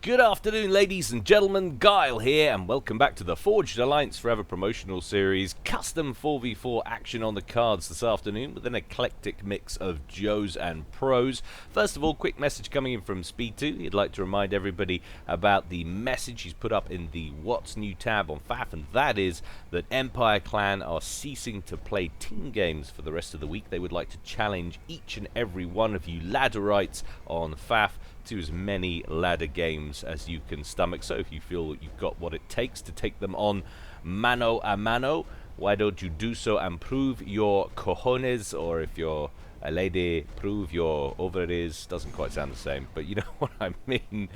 Good afternoon, ladies and gentlemen. Guile here, and welcome back to the Forged Alliance Forever promotional series. Custom 4v4 action on the cards this afternoon with an eclectic mix of Joes and pros. First of all, quick message coming in from Speed2. He'd like to remind everybody about the message he's put up in the What's New tab on FAF, and that is that Empire Clan are ceasing to play team games for the rest of the week. They would like to challenge each and every one of you ladderites on FAF to as many ladder games as you can stomach. So if you feel that you've got what it takes to take them on mano a mano, why don't you do so and prove your cojones, or if you're a lady, prove your ovaries. Doesn't quite sound the same, but you know what I mean.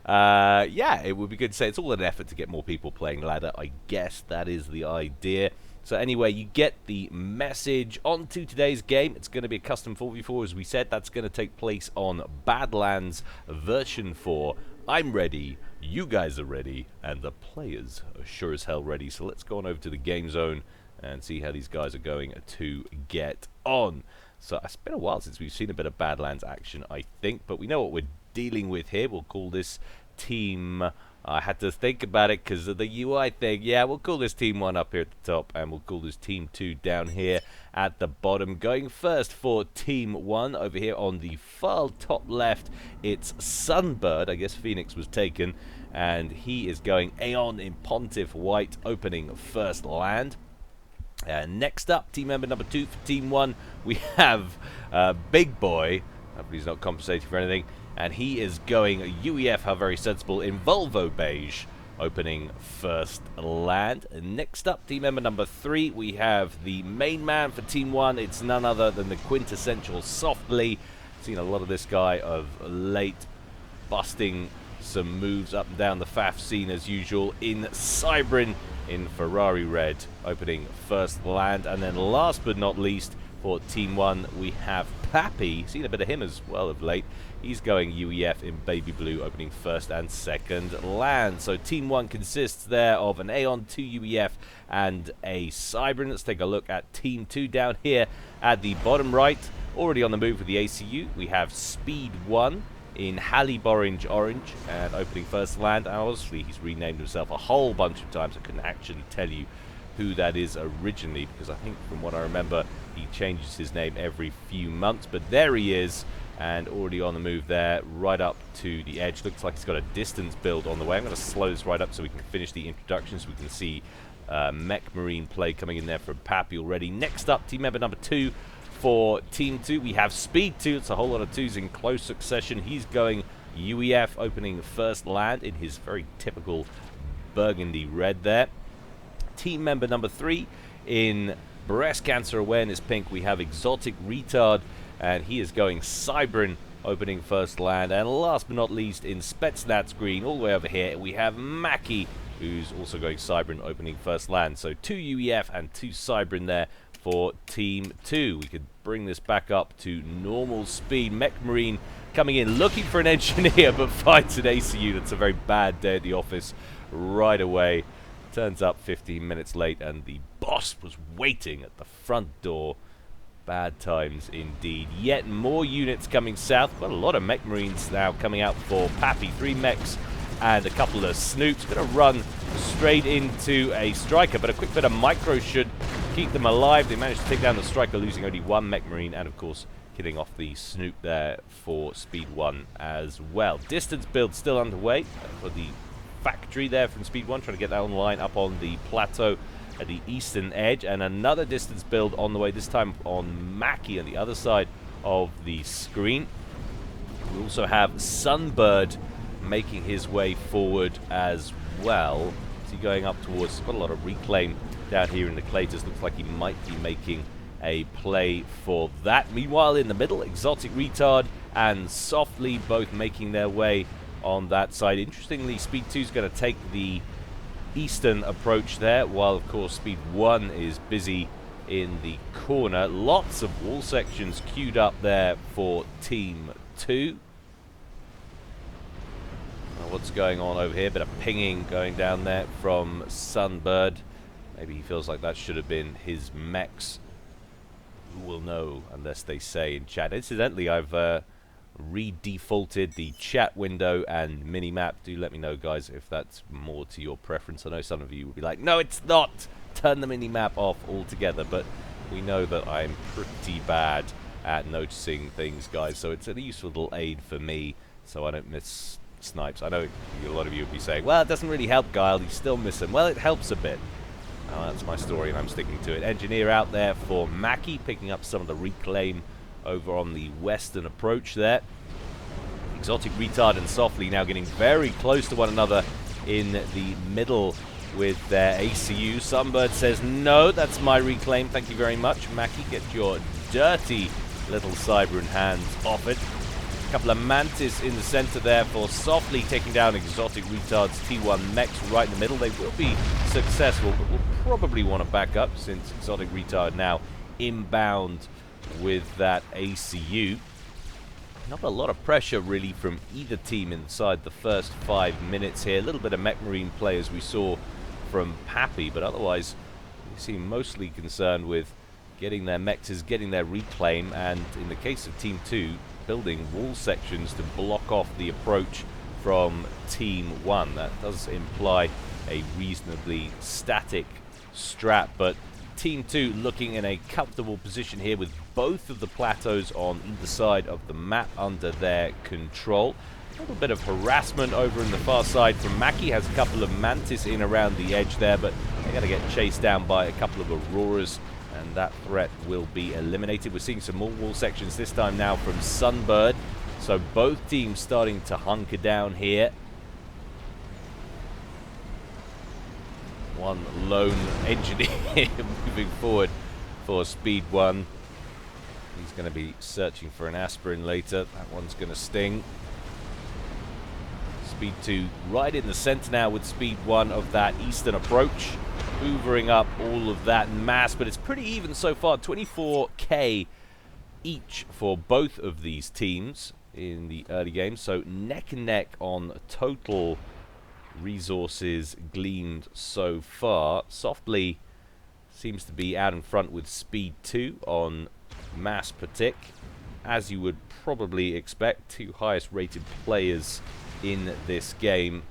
Yeah, it would be good to say it's all an effort to get more people playing ladder. I guess that is the idea. So anyway, you get the message. On to today's game. It's going to be a custom 4v4, as we said. That's going to take place on Badlands version 4. I'm ready, you guys are ready, and the players are sure as hell ready. So let's go on over to the game zone and see how these guys are going to get on. So it's been a while since we've seen a bit of Badlands action, I think, but we know what we're dealing with here. We'll call this team... I had to think about it because of the UI thing. Yeah, we'll call this Team 1 up here at the top, and we'll call this Team 2 down here at the bottom. Going first for Team 1 over here on the far top left, it's Sunbird. I guess Phoenix was taken, and he is going Aeon in Pontiff White, opening first land. Next up, team member number 2 for Team 1, we have Big Boy. Hopefully he's not compensating for anything. And he is going UEF, how very sensible, in Volvo Beige, opening first land. And next up, team member number 3, we have the main man for Team 1. It's none other than the quintessential Softly. Seen a lot of this guy of late, busting some moves up and down the FAF scene as usual. In Cybrin, in Ferrari Red, opening first land. And then last but not least, for Team 1, we have Pappy. Seen a bit of him as well of late. He's going UEF in Baby Blue, opening first and second land. So Team 1 consists there of an Aeon, 2 UEF, and a Cybrin. Let's take a look at Team 2 down here at the bottom right. Already on the move with the ACU, we have Speed 1 in Hallie Orange, and opening first land. And obviously, he's renamed himself a whole bunch of times. I couldn't actually tell you who that is originally, because I think from what I remember, he changes his name every few months. But there he is, and already on the move there, right up to the edge. Looks like he's got a distance build on the way. I'm going to slow this right up so we can finish the introductions. We can see Mech Marine play coming in there from Pappy already. Next up, team member number 2 for Team 2, we have Speed 2. It's a whole lot of 2s in close succession. He's going UEF, opening first land in his very typical burgundy red there. Team member number 3 in Breast Cancer Awareness Pink, we have Exotic Retard, and he is going Cybrin, opening first land. And last but not least, in Spetsnaz Green, all the way over here, we have Mackie, who's also going Cybrin, opening first land. So 2 UEF and 2 Cybrin there for Team 2. We could bring this back up to normal speed. Mech Marine coming in, looking for an engineer, but finds an ACU. That's a very bad day at the office right away. Turns up 15 minutes late, and the boss was waiting at the front door. Bad times indeed. Yet more units coming south. Got a lot of Mech Marines now coming out for Pappy. 3 mechs and a couple of snoops. Going to run straight into a striker, but a quick bit of micro should keep them alive. They managed to take down the striker, losing only 1 Mech Marine, and of course killing off the snoop there for Speed 1 as well. Distance build still underway for the factory there from Speed 1, trying to get that online up on the plateau at the eastern edge, and another distance build on the way, this time on Mackie on the other side of the screen. We also have Sunbird making his way forward as well. Is he going up towards, got a lot of reclaim down here in the Claters. Looks like he might be making a play for that. Meanwhile, in the middle, Exotic Retard and Softly both making their way on that side. Interestingly, Speed 2 is going to take the eastern approach there, while of course Speed 1 is busy in the corner. Lots of wall sections queued up there for Team 2. What's going on over here? Bit of pinging going down there from Sunbird. Maybe he feels like that should have been his mechs. Who will know unless they say in chat. Incidentally, I've re-defaulted the chat window and minimap. Do let me know, guys, if that's more to your preference. I know some of you will be like, no, it's not. Turn the minimap off altogether, but we know that I'm pretty bad at noticing things, guys, so it's a useful little aid for me so I don't miss snipes. I know a lot of you would be saying, well, it doesn't really help, Guile, you still miss them. Well, it helps a bit. That's my story and I'm sticking to it. Engineer out there for Mackie, picking up some of the reclaim over on the western approach there. Exotic Retard and Softly now getting very close to one another in the middle with their ACU. Sunbird says, no, that's my reclaim, thank you very much. Mackie, get your dirty little Cybran hands off it. A couple of Mantis in the center there for Softly, taking down Exotic Retard's T1 mechs right in the middle. They will be successful, but will probably want to back up since Exotic Retard now inbound with that ACU. Not a lot of pressure really from either team inside the first 5 minutes here. A little bit of Mech Marine play as we saw from Pappy, but otherwise they seem mostly concerned with getting their mechs, getting their reclaim, and in the case of Team 2, building wall sections to block off the approach from Team 1. That does imply a reasonably static strat, but Team 2 looking in a comfortable position here with both of the plateaus on either side of the map under their control. A little bit of harassment over in the far side from Mackie. Has a couple of Mantis in around the edge there, but they're going to get chased down by a couple of Auroras, and that threat will be eliminated. We're seeing some more wall sections this time now from Sunbird. So both teams starting to hunker down here. One lone engineer moving forward for Speed 1. He's going to be searching for an aspirin later. That one's going to sting. Speed 2 right in the center now with Speed 1 of that eastern approach. Hoovering up all of that mass, but it's pretty even so far. 24k each for both of these teams in the early game. So neck and neck on total resources gleaned so far. Softly seems to be out in front with Speed 2 on mass per tick, as you would probably expect. Two highest rated players in this game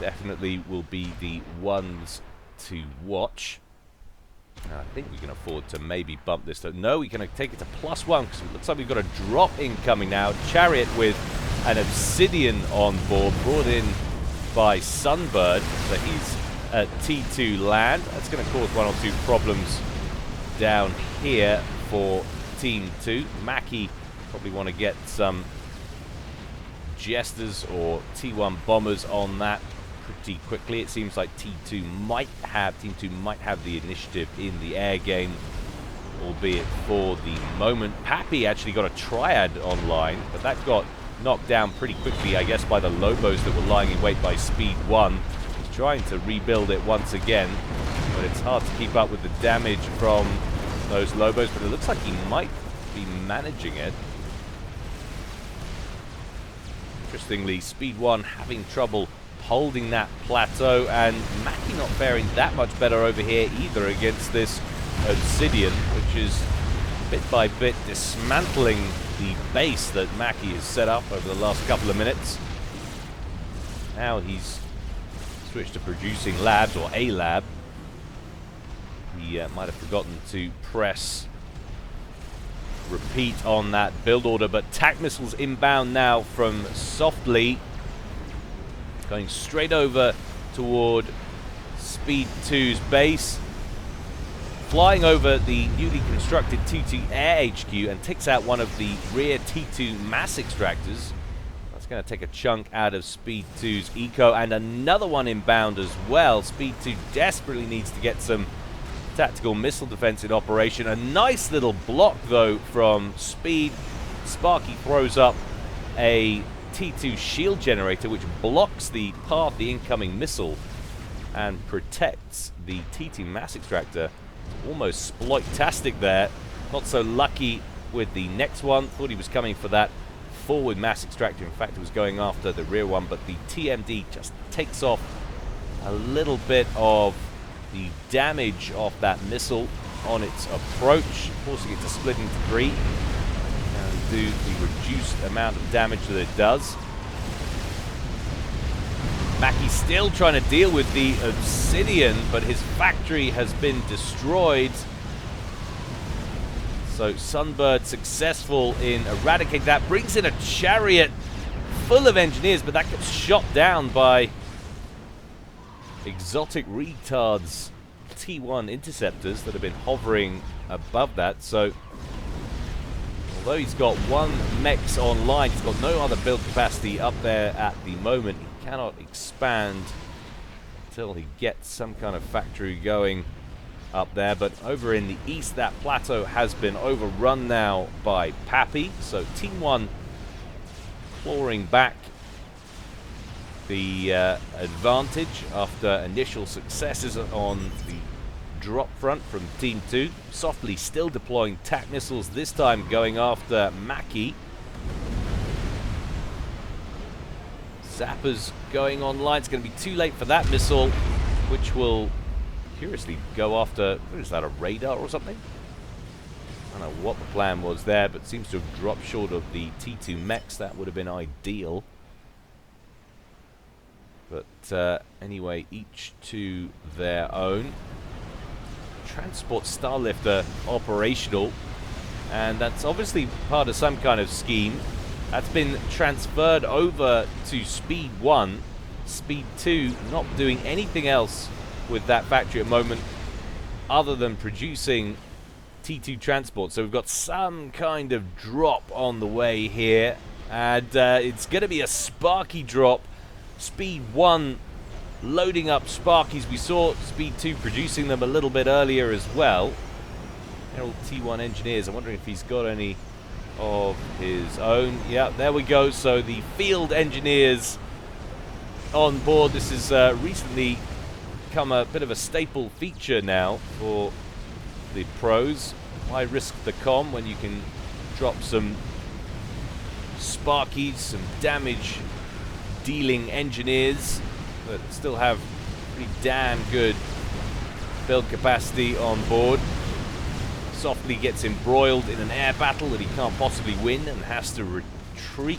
definitely will be the ones to watch. I think we can afford to maybe bump this. No, we can take it to +1 because it looks like we've got a drop incoming now. Chariot with an Obsidian on board, brought in by Sunbird. So he's at T2 land. That's going to cause one or two problems down here for Team 2. Mackie probably want to get some Jesters or T1 bombers on that pretty quickly. It seems like Team 2 might have the initiative in the air game, albeit for the moment. Pappy actually got a triad online, but that got knocked down pretty quickly, I guess, by the Lobos that were lying in wait by Speed 1. He's trying to rebuild it once again, but it's hard to keep up with the damage from those Lobos, but it looks like he might be managing it. Interestingly, Speed 1 having trouble holding that plateau, and Mackie not faring that much better over here either against this Obsidian, which is bit by bit dismantling the base that Mackie has set up over the last couple of minutes. Now he's switched to producing labs, or a lab. He might have forgotten to press repeat on that build order, but tac missiles inbound now from Softly, going straight over toward Speed 2's base, flying over the newly constructed T2 Air HQ, and takes out one of the rear T2 mass extractors. That's going to take a chunk out of Speed 2's eco, and another one inbound as well. Speed 2 desperately needs to get some tactical missile defense in operation. A nice little block though from Speed. Sparky throws up a T2 shield generator which blocks the path of the incoming missile and protects the T2 mass extractor. Almost sploitastic there. Not so lucky with the next one. Thought he was coming for that forward mass extractor. In fact, it was going after the rear one, but the TMD just takes off a little bit of the damage off that missile on its approach, forcing it to split into three. And do the reduced amount of damage that it does. Mackey's still trying to deal with the obsidian, but his factory has been destroyed. So Sunbird successful in eradicating that. Brings in a chariot full of engineers, but that gets shot down by Exotic Retard's T1 interceptors that have been hovering above that. So although he's got one mechs online, he's got no other build capacity up there at the moment. He cannot expand until he gets some kind of factory going up there. But over in the east, that plateau has been overrun now by Pappy. So Team 1 clawing back the advantage after initial successes on the drop front from Team 2. Softly still deploying TAC missiles, this time going after Mackey. Zapper's going online. It's going to be too late for that missile, which will curiously go after, what is that, a radar or something? I don't know what the plan was there, but seems to have dropped short of the T2 mechs. That would have been ideal. But anyway, each to their own. Transport Starlifter operational, and that's obviously part of some kind of scheme. That's been transferred over to Speed 1. Speed 2 not doing anything else with that factory at the moment other than producing T2 transport. So we've got some kind of drop on the way here, and it's going to be a Sparky drop. Speed 1 loading up Sparkies. We saw Speed 2 producing them a little bit earlier as well. Herald T1 engineers. I'm wondering if he's got any of his own. Yeah, there we go. So the field engineers on board. This has recently become a bit of a staple feature now for the pros. Why risk the comm when you can drop some Sparkies, some damage dealing engineers that still have pretty damn good build capacity on board. Softly gets embroiled in an air battle that he can't possibly win and has to retreat.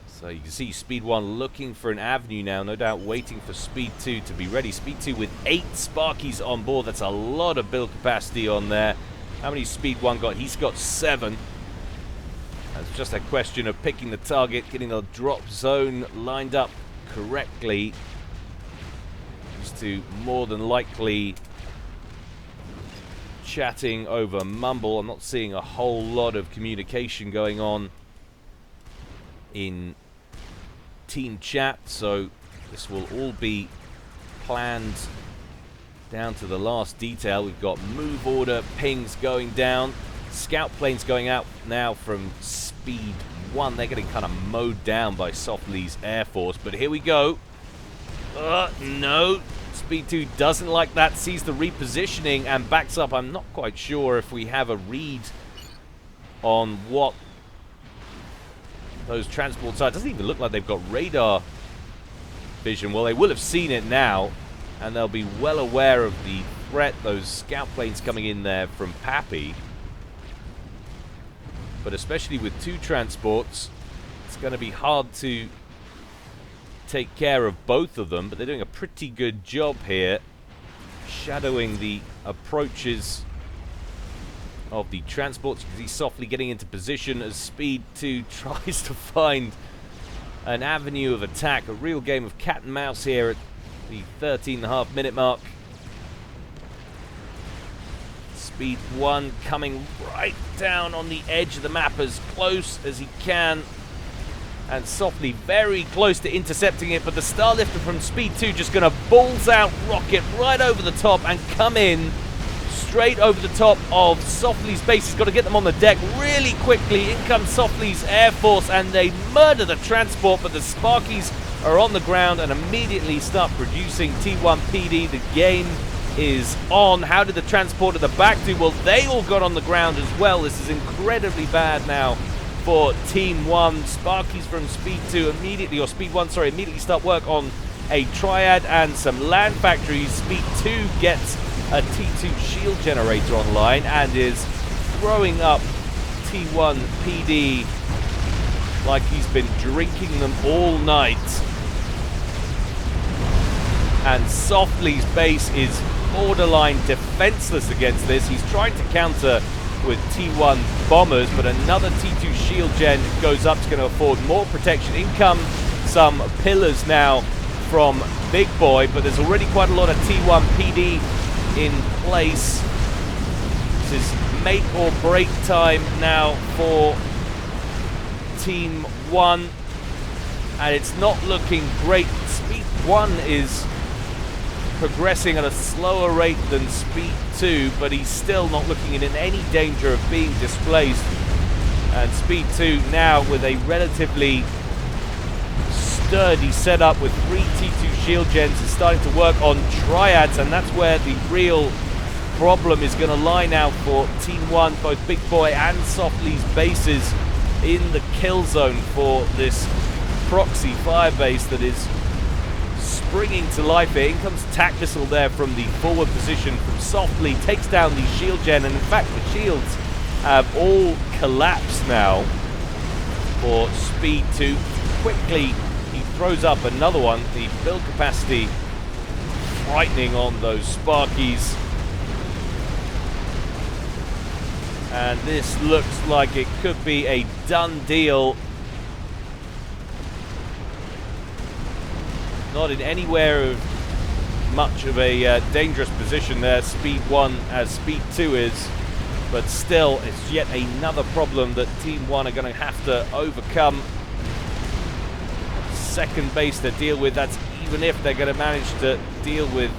So you can see Speed 1 looking for an avenue now, no doubt waiting for Speed 2 to be ready. Speed 2 with 8 Sparkies on board. That's a lot of build capacity on there. How many Speed 1 got? He's got 7. It's just a question of picking the target, getting the drop zone lined up correctly. Used to more than likely chatting over mumble. I'm not seeing a whole lot of communication going on in team chat, so this will all be planned down to the last detail. We've got move order pings going down. Scout planes going out now from Speed 1. They're getting kind of mowed down by Softly's Air Force. But here we go. No. Speed 2 doesn't like that. Sees the repositioning and backs up. I'm not quite sure if we have a read on what those transports are. It doesn't even look like they've got radar vision. Well, they will have seen it now, and they'll be well aware of the threat. Those scout planes coming in there from Pappy. But especially with 2 transports, it's going to be hard to take care of both of them. But they're doing a pretty good job here, shadowing the approaches of the transports. You can see Softly getting into position as Speed 2 tries to find an avenue of attack. A real game of cat and mouse here at the 13.5-minute mark. Speed 1 coming right down on the edge of the map as close as he can. And Softly very close to intercepting it, but the Starlifter from Speed 2 just going to balls out rocket right over the top and come in straight over the top of Softly's base. He's got to get them on the deck really quickly. In comes Softly's Air Force and they murder the transport, but the Sparkies are on the ground and immediately start producing T1 PD. The game is on. How did the transport at the back do? Well, they all got on the ground as well. This is incredibly bad now for Team 1. Sparkies from Speed 2 immediately, or Speed 1, sorry, immediately start work on a triad and some land factories. Speed 2 gets a T2 shield generator online and is throwing up T1 PD like he's been drinking them all night. And Softly's base is borderline defenseless against this. He's trying to counter with T1 bombers, but another T2 shield gen goes up. It's going to afford more protection. In come some pillars now from Big Boy, but there's already quite a lot of T1 PD in place. This is make or break time now for Team 1, and it's not looking great. Speed 1 is progressing at a slower rate than Speed 2, but he's still not looking in any danger of being displaced. And Speed 2 now with a relatively sturdy setup with 3 T2 shield gens is starting to work on triads, and that's where the real problem is going to lie now for Team 1. Both Big Boy and Softly's bases in the kill zone for this Proxy firebase that is springing to life here. In comes attack missile there from the forward position from Softly, takes down the shield gen, and in fact the shields have all collapsed now for Speed 2. Quickly he throws up another one. The build capacity frightening on those Sparkies, and this looks like it could be a done deal. Not in anywhere of much of a dangerous position there, Speed 1 as Speed 2 is, but still it's yet another problem that Team 1 are going to have to overcome. Second base to deal with, that's even if they're going to manage to deal with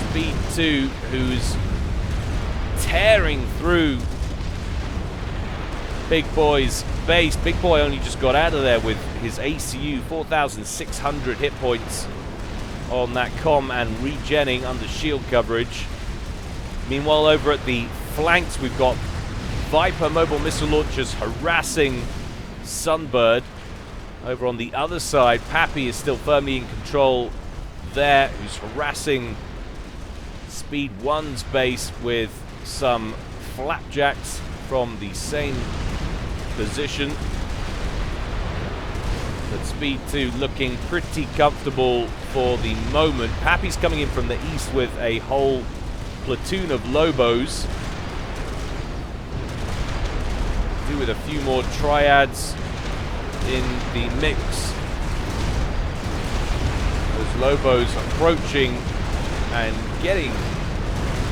Speed 2, who's tearing through Big Boy's base. Big Boy only just got out of there with his ACU, 4,600 hit points on that comm and regenning under shield coverage. Meanwhile, over at the flanks, we've got Viper mobile missile launchers harassing Sunbird. Over on the other side, Pappy is still firmly in control there, who's harassing Speed 1's base with some flapjacks from the same position. But Speed 2 looking pretty comfortable for the moment. Pappy's coming in from the east with a whole platoon of Lobos. Do with a few more triads in the mix. Those Lobos approaching and getting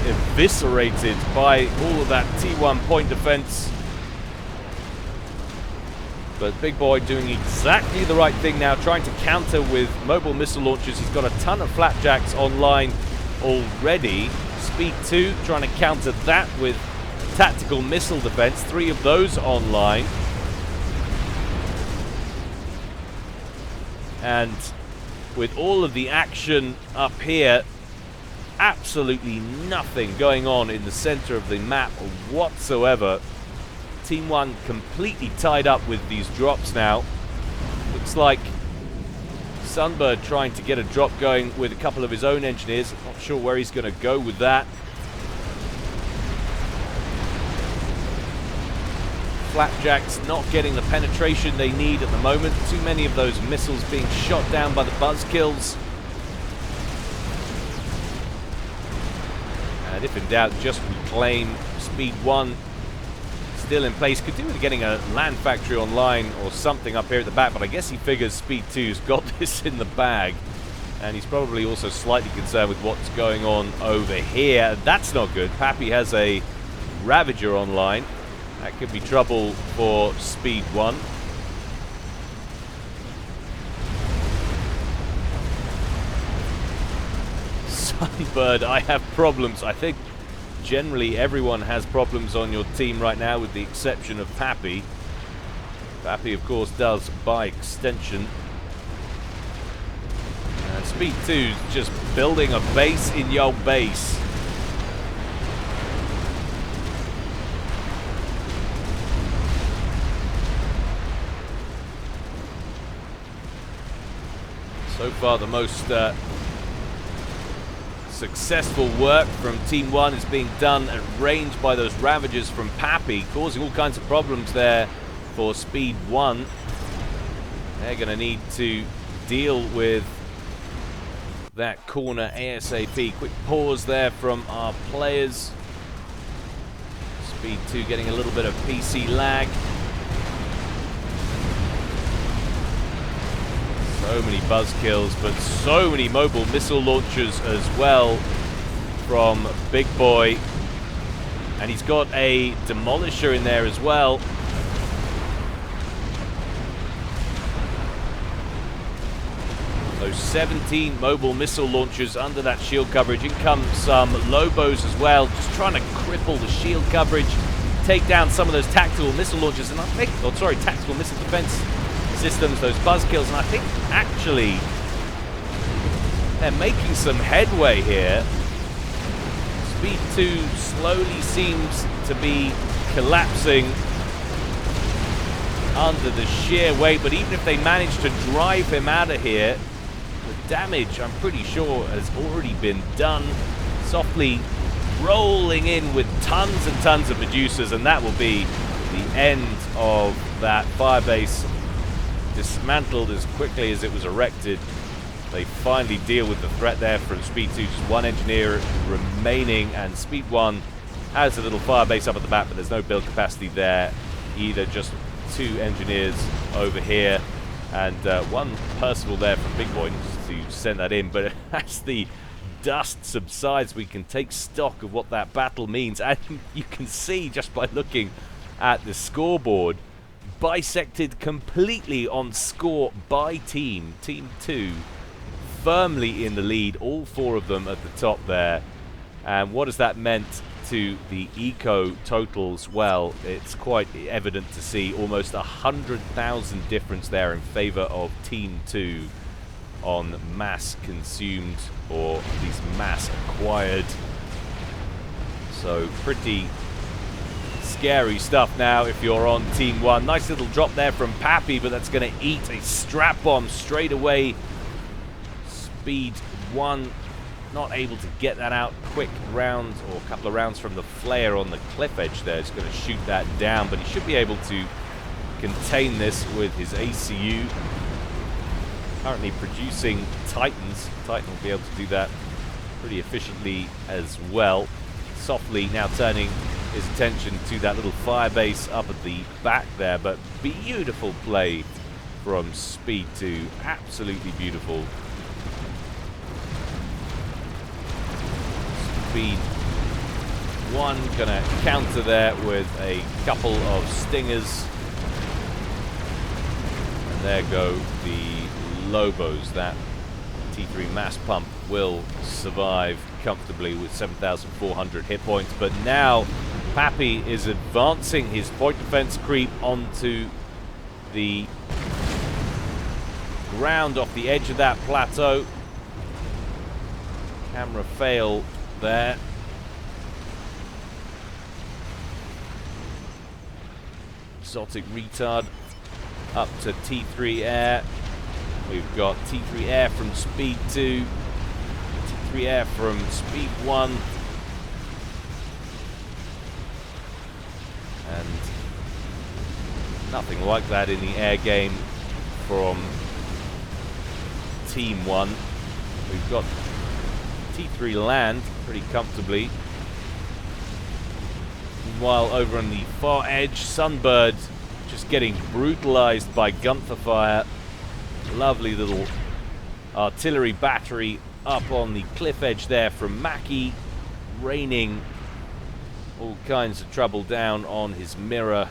eviscerated by all of that T1 point defense. But Big Boy doing exactly the right thing now, trying to counter with mobile missile launchers. He's got a ton of flapjacks online already. Speed 2 trying to counter that with tactical missile defense. 3 of those online. And with all of the action up here, absolutely nothing going on in the center of the map whatsoever. Team 1 completely tied up with these drops now. Looks like Sunbird trying to get a drop going with a couple of his own engineers. Not sure where he's going to go with that. Flapjacks not getting the penetration they need at the moment. Too many of those missiles being shot down by the buzzkills. And if in doubt, just reclaim. Speed 1 still in place. Could do with getting a land factory online or something up here at the back, but I guess he figures Speed 2's got this in the bag. And he's probably also slightly concerned with what's going on over here. That's not good. Pappy has a Ravager online. That could be trouble for Speed 1. Sunbird, I have problems. I think generally everyone has problems on your team right now, with the exception of Pappy. Pappy, of course, does by extension. And Speed 2's just building a base in your base. So far, the most Successful work from Team 1 is being done at range by those Ravagers from Pappy, causing all kinds of problems there for Speed 1. They're going to need to deal with that corner ASAP. Quick pause there from our players. Speed 2 getting a little bit of PC lag. So many buzz kills, but so many mobile missile launchers as well from Big Boy. And he's got a Demolisher in there as well. So 17 mobile missile launchers under that shield coverage. In come some Lobos as well, just trying to cripple the shield coverage, take down some of those tactical missile launchers, and I think, oh sorry, tactical missile defense systems, those buzz kills, and I think actually they're making some headway here. Speed 2 slowly seems to be collapsing under the sheer weight, but even if they manage to drive him out of here, the damage, I'm pretty sure, has already been done. Softly rolling in with tons and tons of Medusas, and that will be the end of that firebase. Dismantled as quickly as it was erected. They finally deal with the threat there from Speed 2. Just one engineer remaining, and Speed 1 has a little firebase up at the back, but there's no build capacity there either. Just 2 engineers over here, and one Percival there from Big Boy to send that in. But as the dust subsides, we can take stock of what that battle means, and you can see just by looking at the scoreboard, bisected completely on score by team. Team 2 firmly in the lead, all 4 of them at the top there. And what has that meant to the eco totals? Well, it's quite evident to see almost 100,000 difference there in favor of Team 2 on mass consumed, or at least mass acquired. So pretty scary stuff now if you're on Team 1. Nice little drop there from Pappy, but that's going to eat a strap bomb straight away. Speed 1 not able to get that out quick round, or a couple of rounds from the flare on the cliff edge there. He's going to shoot that down, but he should be able to contain this with his ACU. Currently producing Titans. Titan will be able to do that pretty efficiently as well. Softly now turning his attention to that little firebase up at the back there, but beautiful play from Speed 2. Absolutely beautiful. Speed 1 gonna counter there with a couple of stingers. And there go the Lobos. That T3 mass pump will survive comfortably with 7,400 hit points, but now Pappy is advancing his point defense creep onto the ground off the edge of that plateau. Camera fail there. Exotic retard up to T3 air. We've got T3 air from Speed 2, T3 air from Speed 1. And nothing like that in the air game from Team 1. We've got T3 land pretty comfortably. Meanwhile, over on the far edge, Sunbird just getting brutalized by Gunther fire. Lovely little artillery battery up on the cliff edge there from Mackie, raining all kinds of trouble down on his mirror.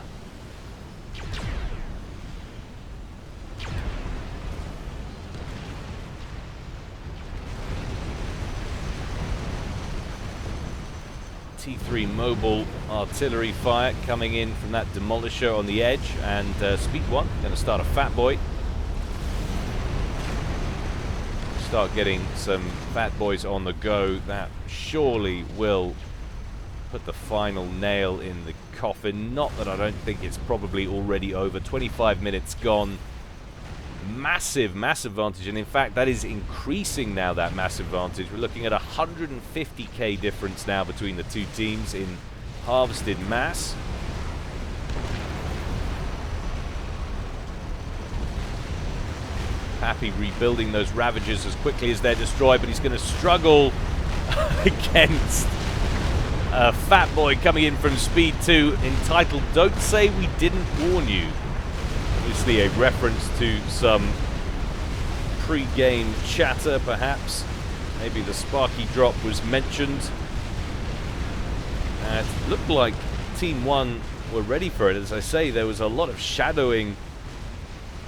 T3 mobile artillery fire coming in from that Demolisher on the edge, and Speed 1 going to start a Fat Boy. Start getting some Fat Boys on the go. That surely will put the final nail in the coffin. Not that I don't think it's probably already over. 25 minutes gone. massive advantage, and in fact that is increasing now, that massive advantage. We're looking at 150k difference now between the two teams in harvested mass. Pappy rebuilding those Ravagers as quickly as they're destroyed, but he's going to struggle against a Fat Boy coming in from Speed 2, entitled "Don't Say We Didn't Warn You." Obviously a reference to some pre-game chatter, perhaps. Maybe the Sparky drop was mentioned. And it looked like Team 1 were ready for it. As I say, there was a lot of shadowing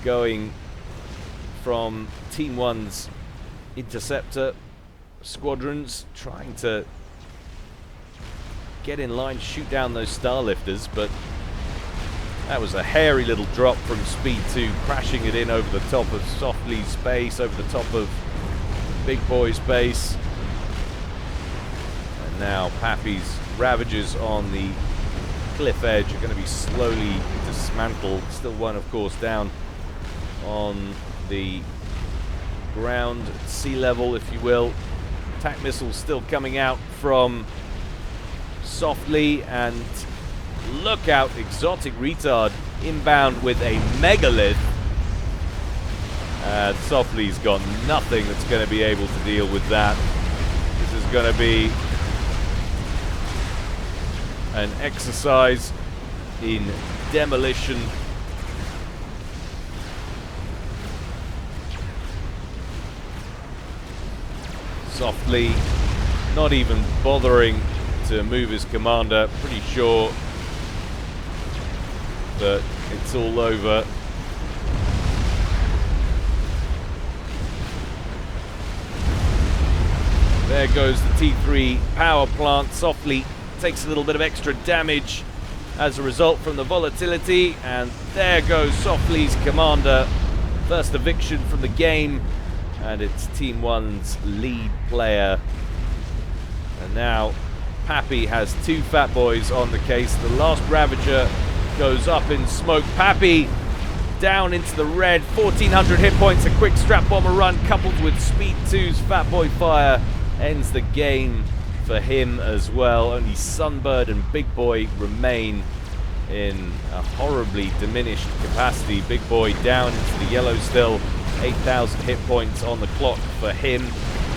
going from Team 1's interceptor squadrons, trying to get in line, shoot down those Starlifters, but that was a hairy little drop from Speed 2, crashing it in over the top of Softly's base, over the top of Big Boy's base. And now Pappy's Ravagers on the cliff edge are going to be slowly dismantled. Still one, of course, down on the ground, sea level, if you will. Attack missiles still coming out from Softly, and look out, Exotic Retard inbound with a megalith. Softly's got nothing that's going to be able to deal with that. This is going to be an exercise in demolition. Softly not even bothering to move his commander, pretty sure that it's all over. There goes the T3 power plant. Softly takes a little bit of extra damage as a result from the volatility, and there goes Softly's commander. First eviction from the game, and it's Team 1's lead player. And now Pappy has two Fat Boys on the case. The last Ravager goes up in smoke. Pappy down into the red. 1,400 hit points. A quick strap bomber run coupled with Speed 2's Fat Boy fire ends the game for him as well. Only Sunbird and Big Boy remain in a horribly diminished capacity. Big Boy down into the yellow still. 8,000 hit points on the clock for him.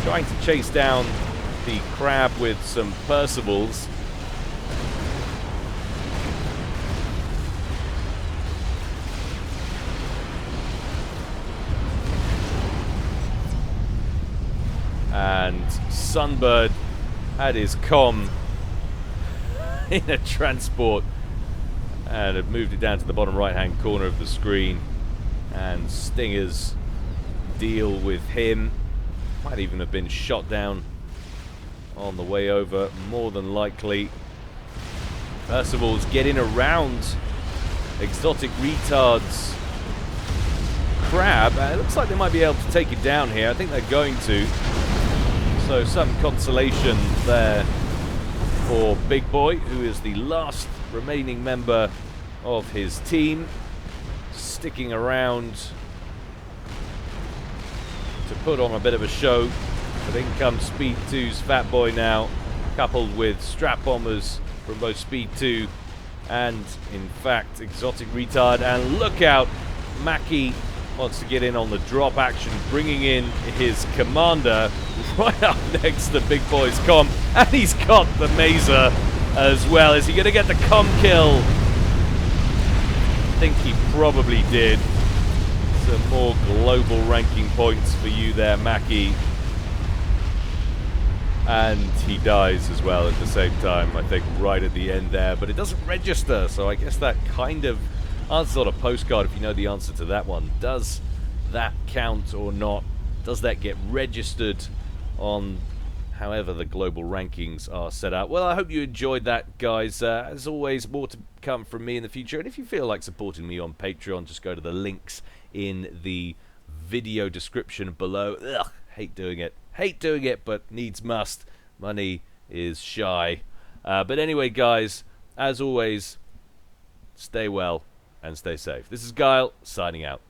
Trying to chase down the Crab with some Percivals. And Sunbird had his comm in a transport and had moved it down to the bottom right hand corner of the screen, and Stingers deal with him. Might even have been shot down on the way over, more than likely. Percival's getting around Exotic Retard's Crab. It looks like they might be able to take it down here. I think they're going to. So some consolation there for Big Boy, who is the last remaining member of his team, sticking around to put on a bit of a show. But in comes Speed 2's Fat Boy now, coupled with strap bombers from both Speed 2 and, in fact, Exotic Retard. And look out, Mackie wants to get in on the drop action, bringing in his commander right up next to Big Boy's comm. And he's got the Mazer as well. Is he going to get the comm kill? I think he probably did. Some more global ranking points for you there, Mackie. And he dies as well at the same time, I think, right at the end there. But it doesn't register, so I guess that kind of answers on a postcard if you know the answer to that one. Does that count or not? Does that get registered on however the global rankings are set up? Well, I hope you enjoyed that, guys. As always, more to come from me in the future. And if you feel like supporting me on Patreon, just go to the links in the video description below. Ugh, hate doing it. Hate doing it, but needs must. Money is shy. But anyway, guys, as always, stay well and stay safe. This is Guile, signing out.